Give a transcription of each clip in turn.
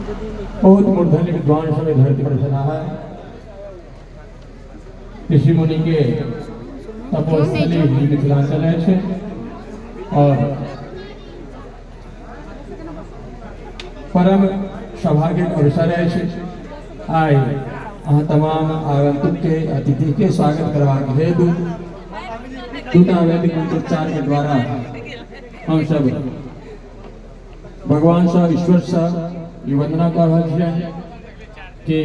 बहुत मूर्धन्य विद्वान समय धरती पर चला है। ऋषि मुनि के तपोस्थली मिथिलांचल है और परम सौभाग्य अवसर है आए तमाम आगंतुक के अतिथि के स्वागत करवा के हेतु दूता वैदिक मंत्रोच्चार के द्वारा हम सब भगवान सा ईश्वर सा ये वंदना कर रहे हैं कि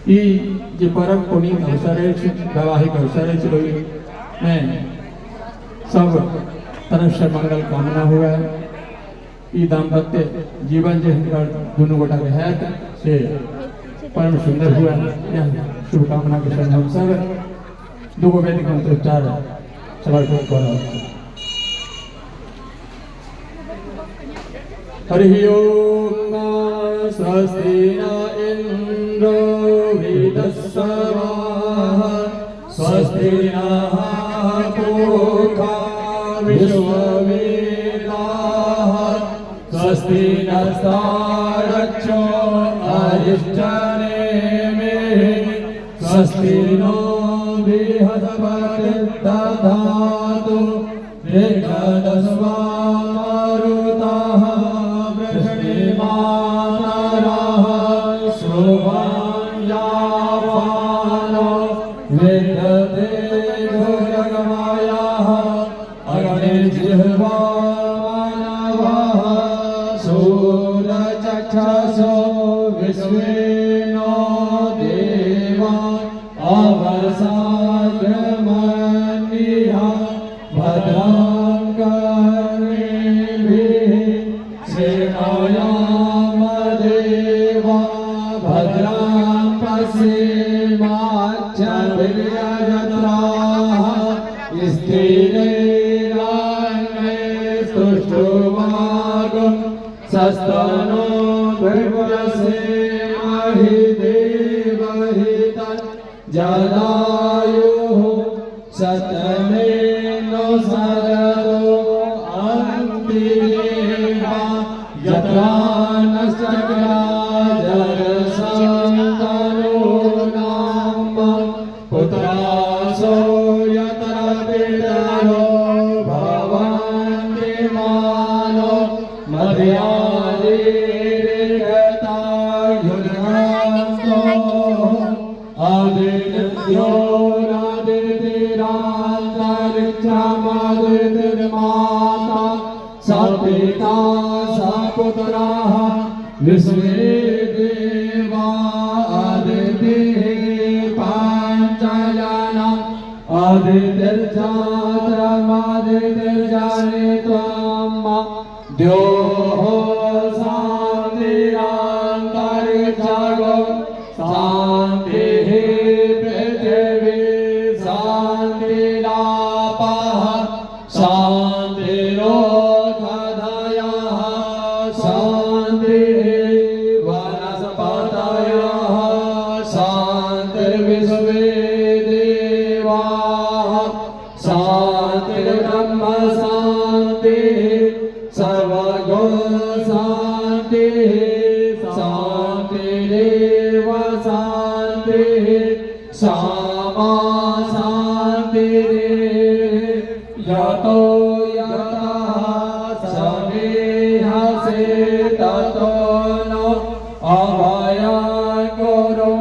ये परम पुनीत अवसर है, वैवाहिक अवसर है, मैं सब तरफ से मंगल कामना हुआ है। ये दाम्पत्य जीवन जो दोनों गोटा के है से परम सुंदर हुआ है। यह शुभकामना के संग हम सब दो वैदिक मंत्रोच्चार समर्पित करो। हरि ओम स्वस्ति न इंद्रो वृद्धस्वाः स्वस्ति नः पूषा विश्ववेदाः स्वस्ति नस्तारक्षो अरिष्टनेमिः स्वस्ति नो बृहस्पतिर्दधातु ऋक्दस्वा मारुतः वृष्टिमातरः सुवाञ्जापानो विदधते दुर्गमायाः अग्निर्जिह्वा मानवः सूरचक्षुषो विश्वेनो देवा अवसाद्यमन्यः भद्रां कर्णेभिः श्रेणोयामदेवा भद्रां पश्येमाच्छभिर्यजत्राः स्थिरैरङ्गैस्तुष्टुवागुं सस्तनो भर्गसेमहि देवहितं जदायुः शतमेनो सदरो अन्तिमेवा यत्रा नश्चक्रा जगसन्तनो नाम पुत्रासो यत्र पितरो भवन्ति मानो मर्यादिर्गता युगान्तो आदित्यो नादितिरान्तरिक्षमादितिर्माता सपिता सपुत्राः विश्वे देवा आदितिः पञ्चजना आदितिर्जातमादितिर्जनित्वम् द्योः शान्तिरान्तरिक्षगो शान्तिः पृथिवी शान्तिरापः शान्तिरोषधयः शान्तिः वनस्पतयः शान्तिर्विश्वे देवाः शान्तिर्ब्रह्म शान्तिः सर्वगो शान्तिः शान्तिरेव शान्तिः सामा शान्तिरेव यतो यतः समेहसे ततो नो अभयं कुरु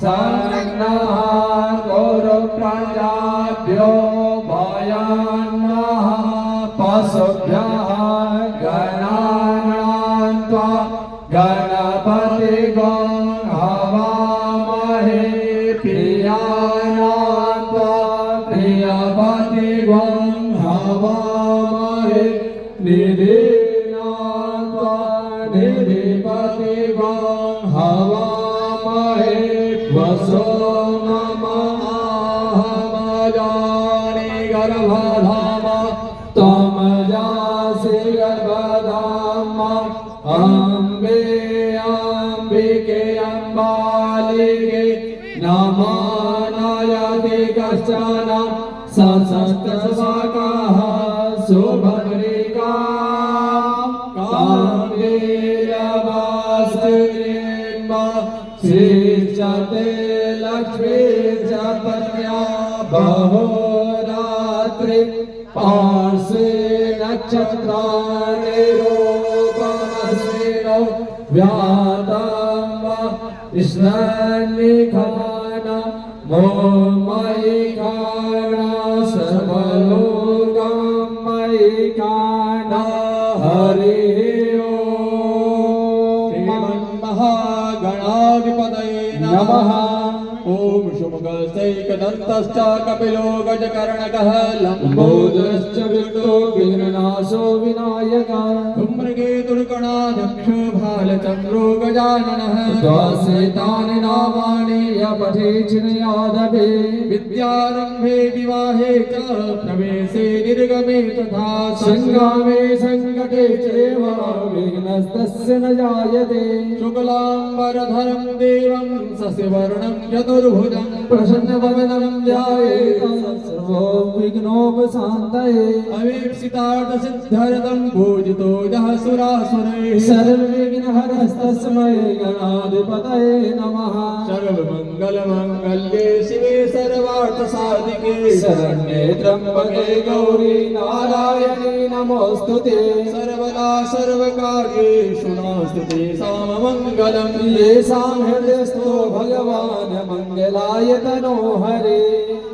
संज्ञः कुरु प्रजाभ्यो भयं नः पशुभ्यः गणानां त्वा गणपतिगं हवामहे प्रियाणां त्वा प्रियपतिगं हवामहे निधीनां त्वा निधिपतिगं हवामहे वसो नमःहमजानि गर्भधाम त्वं जासि गर्भधाम अम्बे अम्बिके अम्बालिके नमो नयति कश्चन सशस्त्रशाखः सुभद्रिका कान्तेय अहोरात्रि पार्श्वे नक्षत्रानिरूपमस्मिन् व्यातां वा स्नानिखाना मोमयिखाना सर्वलोकमयिखाना हरिः श्रीमन्महागणाधिपतये नमः। ओम शुभगस्तैकदन्तश्च कपिलो गजकर्णकः लम्बोदरश्च विष्णो विघ्ननाशो विनायकः धूम्रकेतुर्गणाध्यक्षो भालचन्द्रो गजाननः द्वासेतानि नामानि य पठेच्छिनयादवे विद्यारम्भे विवाहे च प्रवेशे निर्गमे तथा सङ्ग्रामे सङ्कटे चैव विघ्नस्तस्य न जायते शुक्लाम्बरधरं देवं शशिवर्णं चतुर्भुजं प्रसन्नवदनं ध्यायेत् सर्वो विघ्नोपशान्तये अवीक्षितार्थसिद्ध्यर्थं पूजितो यः सुरासुरैः सर्वविघ्नहरस्तस्मै गणाधिपतये नमः। सर्वमङ्गलमाङ्गल्ये शिवे सर्वार्थसाधिके शरण्ये त्र्यम्बके गौरी नारायणी नमोऽस्तुते सर्वदा सर्वकार्येषु नास्ति तेषां मङ्गलम् येषां हृदयस्थो भगवान् मङ्गलाय तनो हरे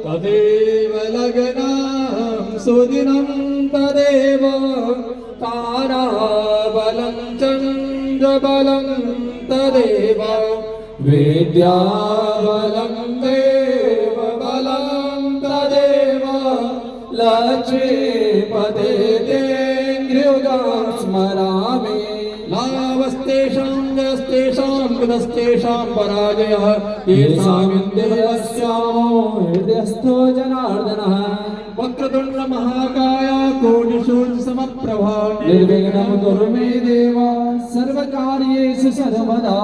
तदेव लग्नं सुदिनं तदेव ताराबलं चन्द्रबलं तदेव विद्याबलं देवबलं तदेव लक्ष्मीपते तेऽङ्घ्रियुगां स्मरामि लाभस्तेषां जस्तेषां कृतस्तेषां पराजयः येषामिन्द्रियस्यामो हृदयस्थो जनार्दनः वक्रतुण्ड महाकाय कोटिसूर्यसमप्रभा निर्विघ्नं कुरु मे देव सर्वकार्येषु सर्वदा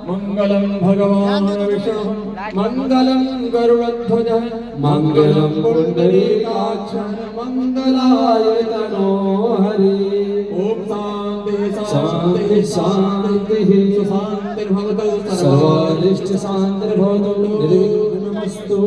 मङ्गलं भगवान् विष्णु मङ्गलं गरुडध्वजः मङ्गलं पुण्डरीकाक्ष मङ्गलाय तनो हरि ॐ शान्ति शान्ति शान्तिः शान्तिर्भवतु सर्वारिष्ट शान्तिर्भवतु निर्विघ्नमस्तु।